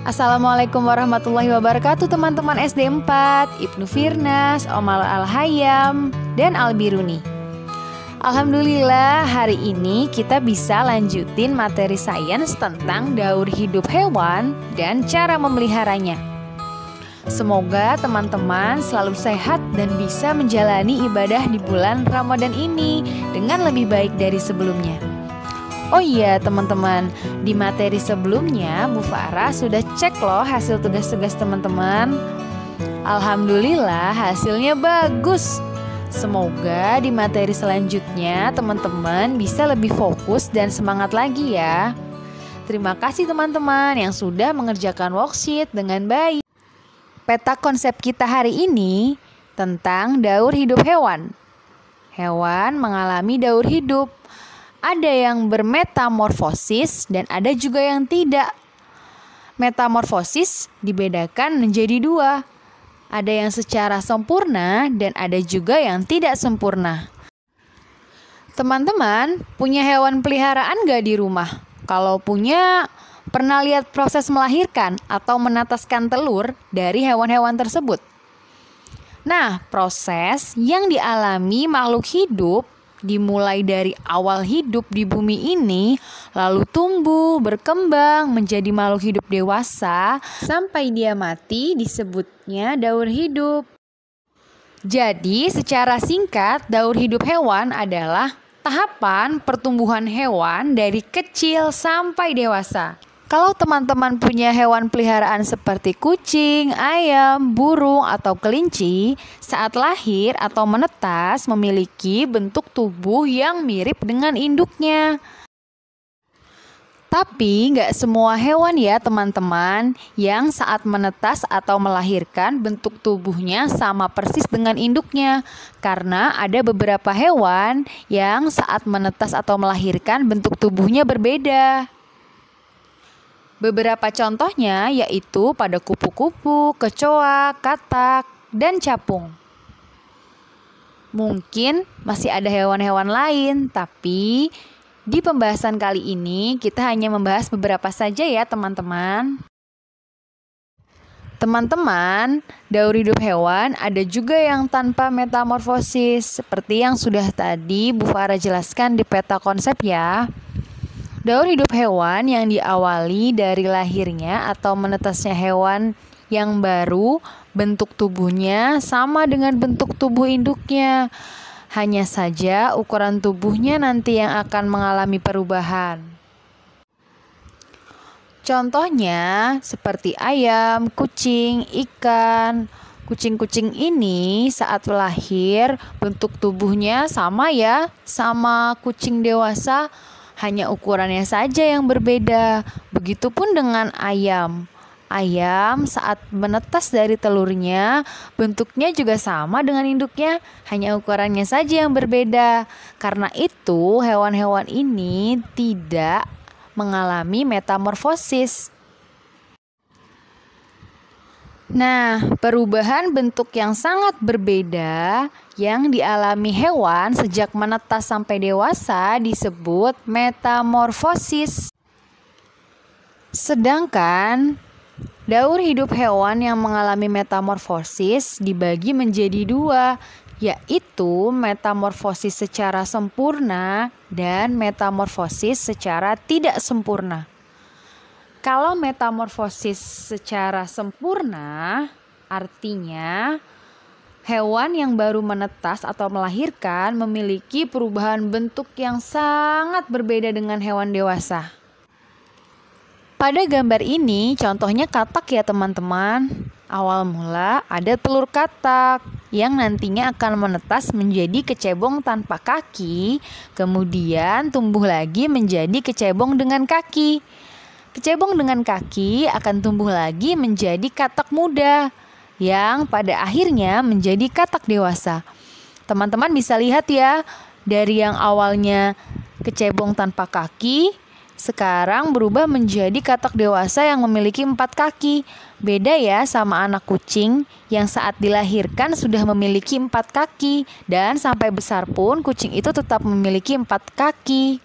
Assalamualaikum warahmatullahi wabarakatuh teman-teman SD 4, Ibnu Firnas, Omal Al-Hayam, dan Al-Biruni. Alhamdulillah hari ini kita bisa lanjutin materi sains tentang daur hidup hewan dan cara memeliharanya. Semoga teman-teman selalu sehat dan bisa menjalani ibadah di bulan Ramadan ini dengan lebih baik dari sebelumnya. Oh iya teman-teman, di materi sebelumnya Bu Farah sudah cek loh hasil tugas-tugas teman-teman. Alhamdulillah hasilnya bagus. Semoga di materi selanjutnya teman-teman bisa lebih fokus dan semangat lagi ya. Terima kasih teman-teman yang sudah mengerjakan worksheet dengan baik. Peta konsep kita hari ini tentang daur hidup hewan. Hewan mengalami daur hidup. Ada yang bermetamorfosis dan ada juga yang tidak. Metamorfosis dibedakan menjadi dua. Ada yang secara sempurna dan ada juga yang tidak sempurna. Teman-teman, punya hewan peliharaan gak di rumah? Kalau punya, pernah lihat proses melahirkan atau menetaskan telur dari hewan-hewan tersebut? Nah, proses yang dialami makhluk hidup dimulai dari awal hidup di bumi ini, lalu tumbuh, berkembang, menjadi makhluk hidup dewasa, sampai dia mati disebutnya daur hidup. Jadi secara singkat, daur hidup hewan adalah tahapan pertumbuhan hewan dari kecil sampai dewasa. Kalau teman-teman punya hewan peliharaan seperti kucing, ayam, burung, atau kelinci, saat lahir atau menetas memiliki bentuk tubuh yang mirip dengan induknya. Tapi nggak semua hewan ya teman-teman yang saat menetas atau melahirkan bentuk tubuhnya sama persis dengan induknya. Karena ada beberapa hewan yang saat menetas atau melahirkan bentuk tubuhnya berbeda. Beberapa contohnya yaitu pada kupu-kupu, kecoa, katak, dan capung. Mungkin masih ada hewan-hewan lain, tapi di pembahasan kali ini kita hanya membahas beberapa saja ya teman-teman. Teman-teman, daur hidup hewan ada juga yang tanpa metamorfosis, seperti yang sudah tadi Bu Farah jelaskan di peta konsep ya. Daur hidup hewan yang diawali dari lahirnya atau menetasnya hewan yang baru, bentuk tubuhnya sama dengan bentuk tubuh induknya. Hanya saja ukuran tubuhnya nanti yang akan mengalami perubahan. Contohnya seperti ayam, kucing, ikan. Kucing-kucing ini saat lahir bentuk tubuhnya sama ya, sama kucing dewasa. Hanya ukurannya saja yang berbeda. Begitupun dengan ayam. Ayam saat menetas dari telurnya, bentuknya juga sama dengan induknya, hanya ukurannya saja yang berbeda. Karena itu, hewan-hewan ini tidak mengalami metamorfosis. Nah, perubahan bentuk yang sangat berbeda yang dialami hewan sejak menetas sampai dewasa disebut metamorfosis. Sedangkan daur hidup hewan yang mengalami metamorfosis dibagi menjadi dua, yaitu metamorfosis secara sempurna dan metamorfosis secara tidak sempurna. Kalau metamorfosis secara sempurna, artinya hewan yang baru menetas atau melahirkan memiliki perubahan bentuk yang sangat berbeda dengan hewan dewasa. Pada gambar ini, contohnya katak ya teman-teman. Awal mula ada telur katak yang nantinya akan menetas menjadi kecebong tanpa kaki, kemudian tumbuh lagi menjadi kecebong dengan kaki. Kecebong dengan kaki akan tumbuh lagi menjadi katak muda yang pada akhirnya menjadi katak dewasa. Teman-teman bisa lihat ya, dari yang awalnya kecebong tanpa kaki, sekarang berubah menjadi katak dewasa yang memiliki 4 kaki. Beda ya sama anak kucing yang saat dilahirkan sudah memiliki 4 kaki dan sampai besar pun kucing itu tetap memiliki 4 kaki.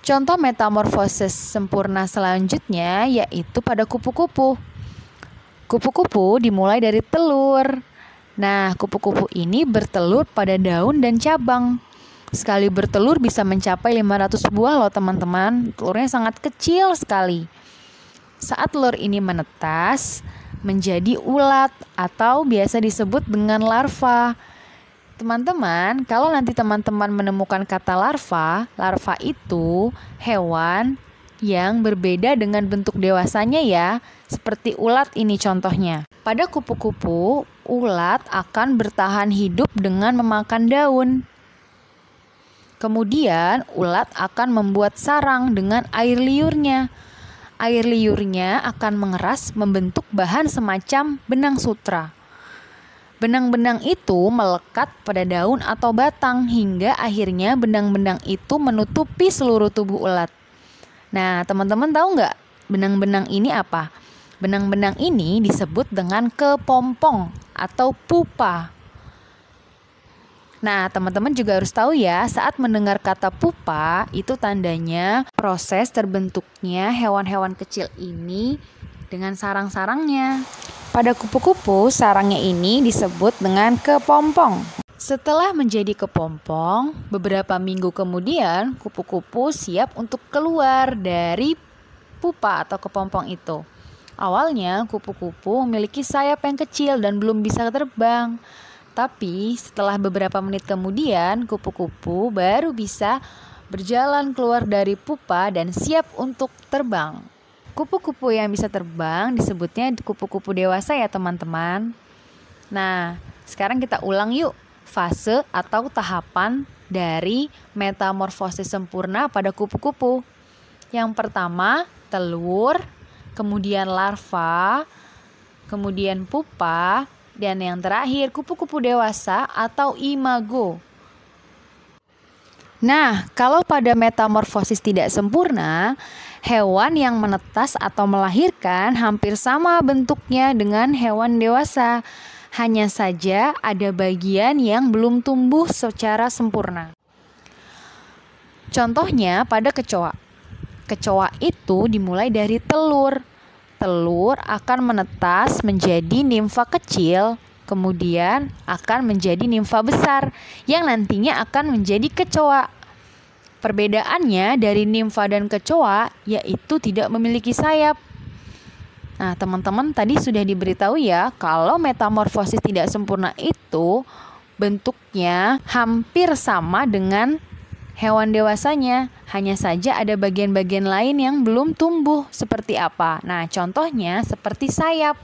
Contoh metamorfosis sempurna selanjutnya yaitu pada kupu-kupu. Kupu-kupu dimulai dari telur. Nah, kupu-kupu ini bertelur pada daun dan cabang. Sekali bertelur bisa mencapai 500 buah loh teman-teman. Telurnya sangat kecil sekali. Saat telur ini menetas menjadi ulat atau biasa disebut dengan larva. Teman-teman, kalau nanti teman-teman menemukan kata larva, larva itu hewan yang berbeda dengan bentuk dewasanya ya, seperti ulat ini contohnya. Pada kupu-kupu, ulat akan bertahan hidup dengan memakan daun. Kemudian, ulat akan membuat sarang dengan air liurnya. Air liurnya akan mengeras membentuk bahan semacam benang sutra. Benang-benang itu melekat pada daun atau batang hingga akhirnya benang-benang itu menutupi seluruh tubuh ulat. Nah, teman-teman tahu nggak benang-benang ini apa? Benang-benang ini disebut dengan kepompong atau pupa. Nah, teman-teman juga harus tahu ya, saat mendengar kata pupa, itu tandanya proses terbentuknya hewan-hewan kecil ini dengan sarang-sarangnya. Pada kupu-kupu, sarangnya ini disebut dengan kepompong. Setelah menjadi kepompong, beberapa minggu kemudian, kupu-kupu siap untuk keluar dari pupa atau kepompong itu. Awalnya, kupu-kupu memiliki sayap yang kecil dan belum bisa terbang. Tapi setelah beberapa menit kemudian, kupu-kupu baru bisa berjalan keluar dari pupa dan siap untuk terbang. Kupu-kupu yang bisa terbang disebutnya kupu-kupu dewasa ya teman-teman. Nah, sekarang kita ulang yuk fase atau tahapan dari metamorfosis sempurna pada kupu-kupu. Yang pertama, telur, kemudian larva, kemudian pupa, dan yang terakhir kupu-kupu dewasa atau imago. Nah, kalau pada metamorfosis tidak sempurna, hewan yang menetas atau melahirkan hampir sama bentuknya dengan hewan dewasa. Hanya saja ada bagian yang belum tumbuh secara sempurna. Contohnya pada kecoa. Kecoa itu dimulai dari telur. Telur akan menetas menjadi nimfa kecil, kemudian akan menjadi nimfa besar yang nantinya akan menjadi kecoa. Perbedaannya dari nimfa dan kecoa yaitu tidak memiliki sayap. Nah, teman-teman tadi sudah diberitahu ya kalau metamorfosis tidak sempurna itu bentuknya hampir sama dengan hewan dewasanya. Hanya saja ada bagian-bagian lain yang belum tumbuh. Seperti apa? Nah, contohnya seperti sayap.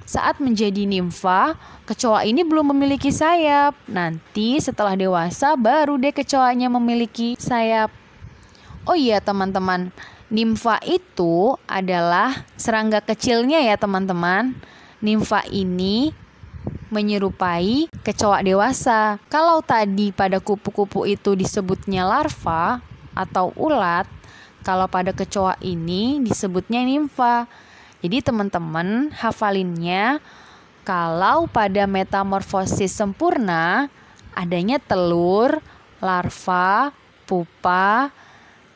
Saat menjadi nimfa, kecoa ini belum memiliki sayap. Nanti setelah dewasa baru deh kecoanya memiliki sayap. Oh iya teman-teman, nimfa itu adalah serangga kecilnya ya teman-teman. Nimfa ini menyerupai kecoa dewasa. Kalau tadi pada kupu-kupu itu disebutnya larva atau ulat, kalau pada kecoa ini disebutnya nimfa. Jadi teman-teman hafalinnya, kalau pada metamorfosis sempurna adanya telur, larva, pupa,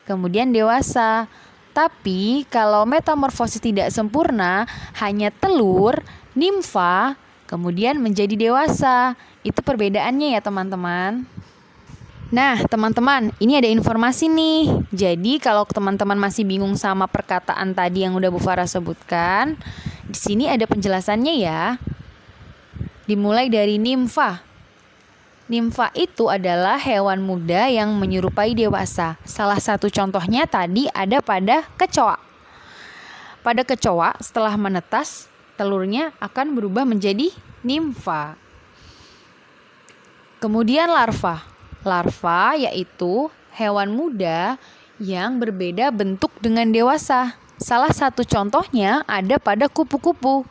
kemudian dewasa. Tapi kalau metamorfosis tidak sempurna hanya telur, nimfa, kemudian menjadi dewasa. Itu perbedaannya ya teman-teman. Nah teman-teman, ini ada informasi nih. Jadi kalau teman-teman masih bingung sama perkataan tadi yang udah Bu Farah sebutkan, di sini ada penjelasannya ya. Dimulai dari nimfa. Nimfa itu adalah hewan muda yang menyerupai dewasa. Salah satu contohnya tadi ada pada kecoa. Pada kecoa setelah menetas, telurnya akan berubah menjadi nimfa. Kemudian larva. Larva yaitu hewan muda yang berbeda bentuk dengan dewasa. Salah satu contohnya ada pada kupu-kupu.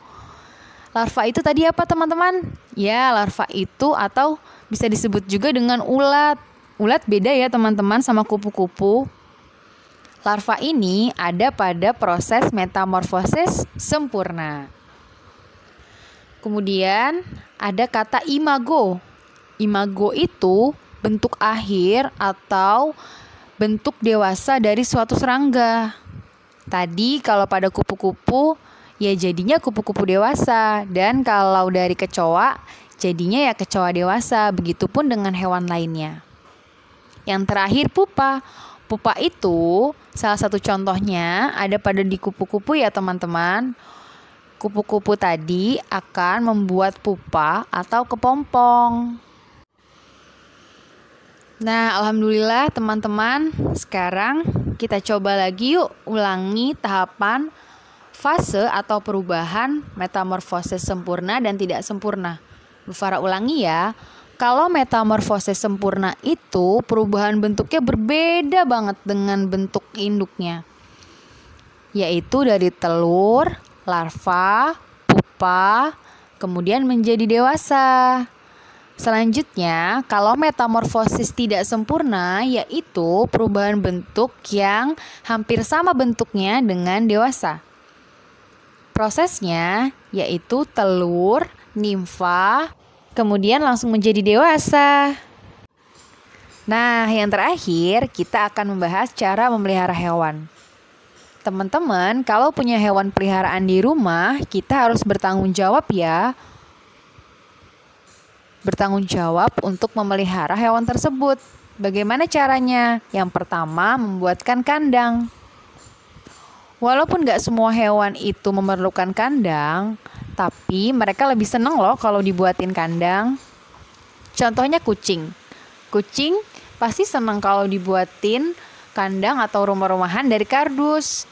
Larva itu tadi apa teman-teman? Ya, larva itu atau bisa disebut juga dengan ulat. Ulat beda ya teman-teman sama kupu-kupu. Larva ini ada pada proses metamorfosis sempurna. Kemudian ada kata imago. Imago itu bentuk akhir atau bentuk dewasa dari suatu serangga. Tadi kalau pada kupu-kupu, ya jadinya kupu-kupu dewasa. Dan kalau dari kecoa, jadinya ya kecoa dewasa. Begitupun dengan hewan lainnya. Yang terakhir pupa. Pupa itu salah satu contohnya ada pada di kupu-kupu ya teman-teman. Kupu-kupu tadi akan membuat pupa atau kepompong. Nah, alhamdulillah teman-teman, sekarang kita coba lagi yuk ulangi tahapan fase atau perubahan metamorfosis sempurna dan tidak sempurna. Bu Farah ulangi ya. Kalau metamorfosis sempurna itu perubahan bentuknya berbeda banget dengan bentuk induknya. Yaitu dari telur, larva, pupa, kemudian menjadi dewasa. Selanjutnya, kalau metamorfosis tidak sempurna, yaitu perubahan bentuk yang hampir sama bentuknya dengan dewasa. Prosesnya yaitu telur, nimfa, kemudian langsung menjadi dewasa. Nah, yang terakhir kita akan membahas cara memelihara hewan. Teman-teman, kalau punya hewan peliharaan di rumah, kita harus bertanggung jawab ya. Bertanggung jawab untuk memelihara hewan tersebut. Bagaimana caranya? Yang pertama, membuatkan kandang. Walaupun gak semua hewan itu memerlukan kandang, tapi mereka lebih seneng loh kalau dibuatin kandang. Contohnya kucing. Kucing pasti seneng kalau dibuatin kandang atau rumah-rumahan dari kardus.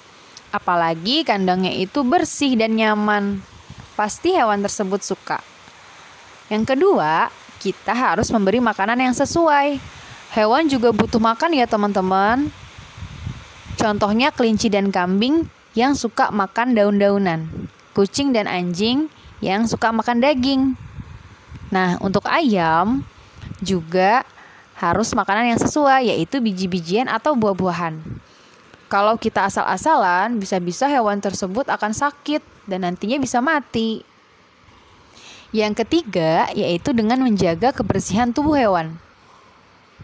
Apalagi kandangnya itu bersih dan nyaman. Pasti hewan tersebut suka. Yang kedua, kita harus memberi makanan yang sesuai. Hewan juga butuh makan ya teman-teman. Contohnya kelinci dan kambing yang suka makan daun-daunan. Kucing dan anjing yang suka makan daging. Nah, untuk ayam juga harus makanan yang sesuai, yaitu biji-bijian atau buah-buahan. Kalau kita asal-asalan, bisa-bisa hewan tersebut akan sakit dan nantinya bisa mati. Yang ketiga, yaitu dengan menjaga kebersihan tubuh hewan.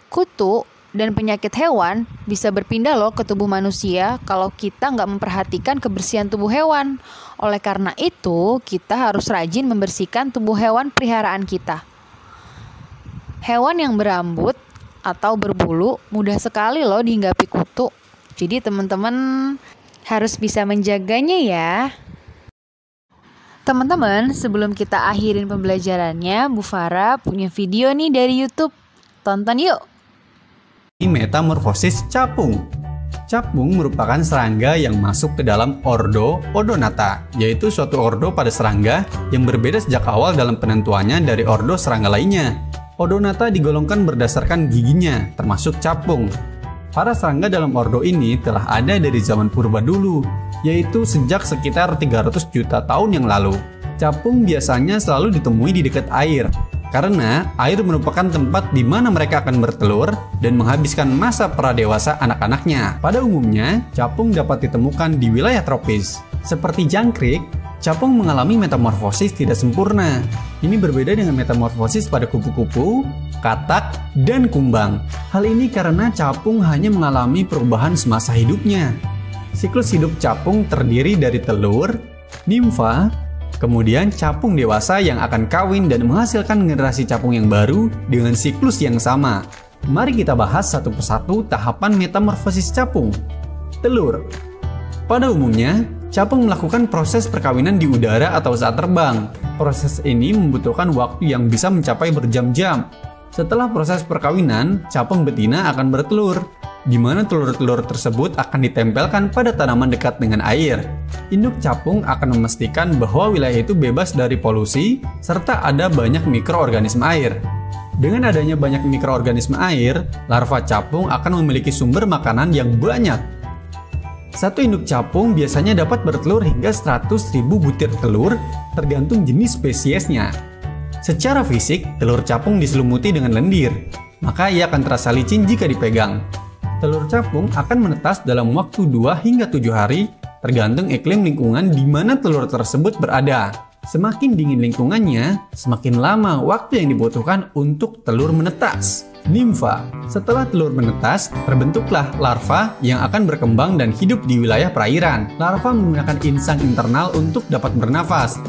Kutu dan penyakit hewan bisa berpindah loh ke tubuh manusia kalau kita nggak memperhatikan kebersihan tubuh hewan. Oleh karena itu, kita harus rajin membersihkan tubuh hewan peliharaan kita. Hewan yang berambut atau berbulu mudah sekali loh dihinggapi kutu. Jadi teman-teman harus bisa menjaganya ya. Teman-teman, sebelum kita akhirin pembelajarannya, Bu Farah punya video nih dari YouTube. Tonton yuk. Metamorfosis capung. Capung merupakan serangga yang masuk ke dalam ordo Odonata, yaitu suatu ordo pada serangga yang berbeda sejak awal dalam penentuannya dari ordo serangga lainnya. Odonata digolongkan berdasarkan giginya, termasuk capung. Para serangga dalam ordo ini telah ada dari zaman purba dulu, yaitu sejak sekitar 300 juta tahun yang lalu. Capung biasanya selalu ditemui di dekat air, karena air merupakan tempat di mana mereka akan bertelur dan menghabiskan masa pradewasa anak-anaknya. Pada umumnya, capung dapat ditemukan di wilayah tropis. Seperti jangkrik, capung mengalami metamorfosis tidak sempurna. Ini berbeda dengan metamorfosis pada kupu-kupu, katak, dan kumbang. Hal ini karena capung hanya mengalami perubahan semasa hidupnya. Siklus hidup capung terdiri dari telur, nimfa, kemudian capung dewasa yang akan kawin dan menghasilkan generasi capung yang baru dengan siklus yang sama. Mari kita bahas satu persatu tahapan metamorfosis capung. Telur. Pada umumnya, capung melakukan proses perkawinan di udara atau saat terbang. Proses ini membutuhkan waktu yang bisa mencapai berjam-jam. Setelah proses perkawinan, capung betina akan bertelur, di mana telur-telur tersebut akan ditempelkan pada tanaman dekat dengan air. Induk capung akan memastikan bahwa wilayah itu bebas dari polusi, serta ada banyak mikroorganisme air. Dengan adanya banyak mikroorganisme air, larva capung akan memiliki sumber makanan yang banyak. Satu induk capung biasanya dapat bertelur hingga 100.000 butir telur, tergantung jenis spesiesnya. Secara fisik, telur capung diselumuti dengan lendir, maka ia akan terasa licin jika dipegang. Telur capung akan menetas dalam waktu 2 hingga 7 hari, tergantung iklim lingkungan di mana telur tersebut berada. Semakin dingin lingkungannya, semakin lama waktu yang dibutuhkan untuk telur menetas. Nimfa. Setelah telur menetas, terbentuklah larva yang akan berkembang dan hidup di wilayah perairan. Larva menggunakan insang internal untuk dapat bernafas.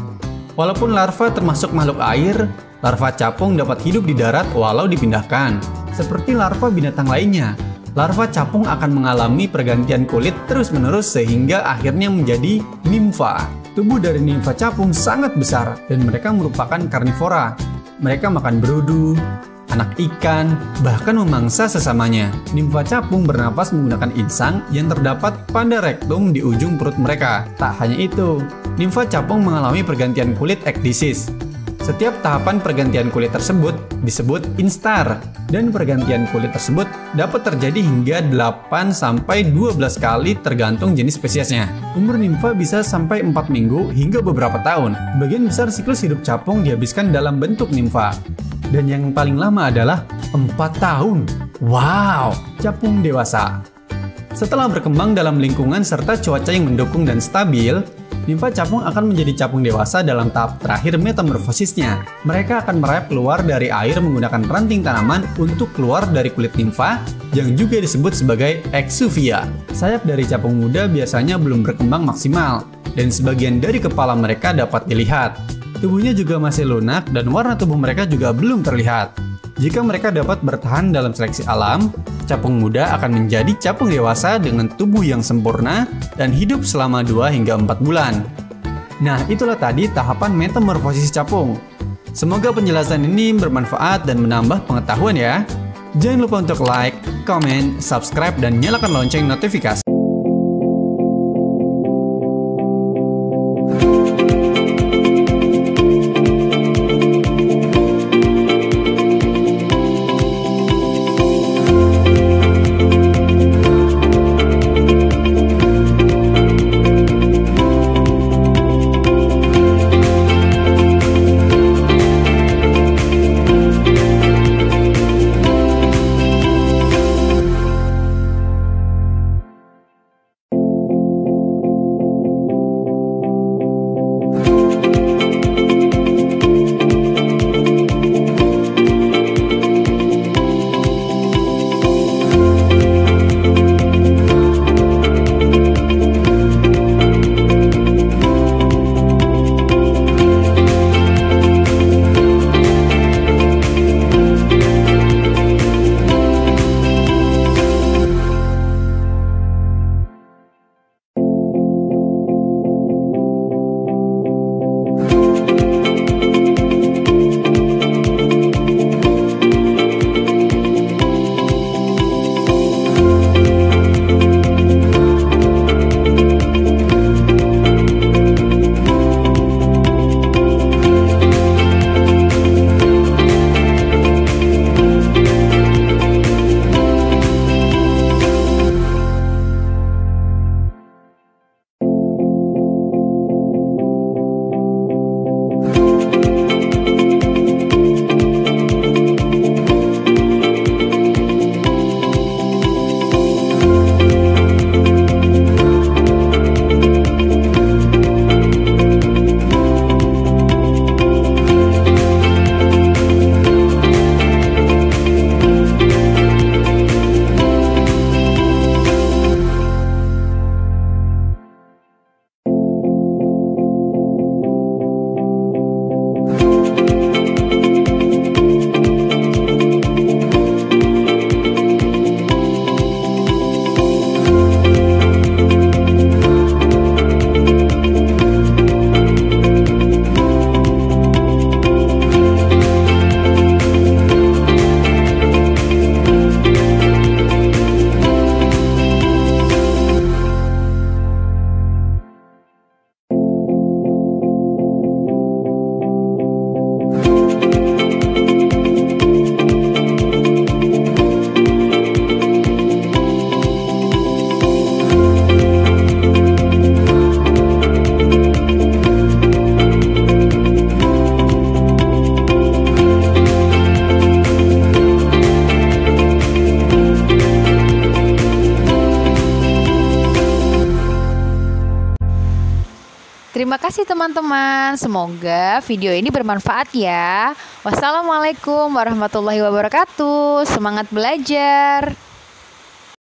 Walaupun larva termasuk makhluk air, larva capung dapat hidup di darat walau dipindahkan. Seperti larva binatang lainnya, larva capung akan mengalami pergantian kulit terus-menerus sehingga akhirnya menjadi nimfa. Tubuh dari nimfa capung sangat besar dan mereka merupakan karnivora. Mereka makan berudu, anak ikan, bahkan memangsa sesamanya. Nimfa capung bernapas menggunakan insang yang terdapat pada rektum di ujung perut mereka. Tak hanya itu, nimfa capung mengalami pergantian kulit ekdisis. Setiap tahapan pergantian kulit tersebut disebut instar, dan pergantian kulit tersebut dapat terjadi hingga 8-12 kali tergantung jenis spesiesnya. Umur nimfa bisa sampai 4 minggu hingga beberapa tahun. Bagian besar siklus hidup capung dihabiskan dalam bentuk nimfa. Dan yang paling lama adalah 4 tahun. Wow, capung dewasa. Setelah berkembang dalam lingkungan serta cuaca yang mendukung dan stabil, nimfa capung akan menjadi capung dewasa dalam tahap terakhir metamorfosisnya. Mereka akan merayap keluar dari air menggunakan ranting tanaman untuk keluar dari kulit nimfa yang juga disebut sebagai exuvia. Sayap dari capung muda biasanya belum berkembang maksimal dan sebagian dari kepala mereka dapat dilihat. Tubuhnya juga masih lunak dan warna tubuh mereka juga belum terlihat. Jika mereka dapat bertahan dalam seleksi alam, capung muda akan menjadi capung dewasa dengan tubuh yang sempurna dan hidup selama 2 hingga 4 bulan. Nah, itulah tadi tahapan metamorfosis capung. Semoga penjelasan ini bermanfaat dan menambah pengetahuan ya. Jangan lupa untuk like, comment, subscribe, dan nyalakan lonceng notifikasi. Terima kasih teman-teman. Semoga video ini bermanfaat ya. Wassalamualaikum warahmatullahi wabarakatuh. Semangat belajar.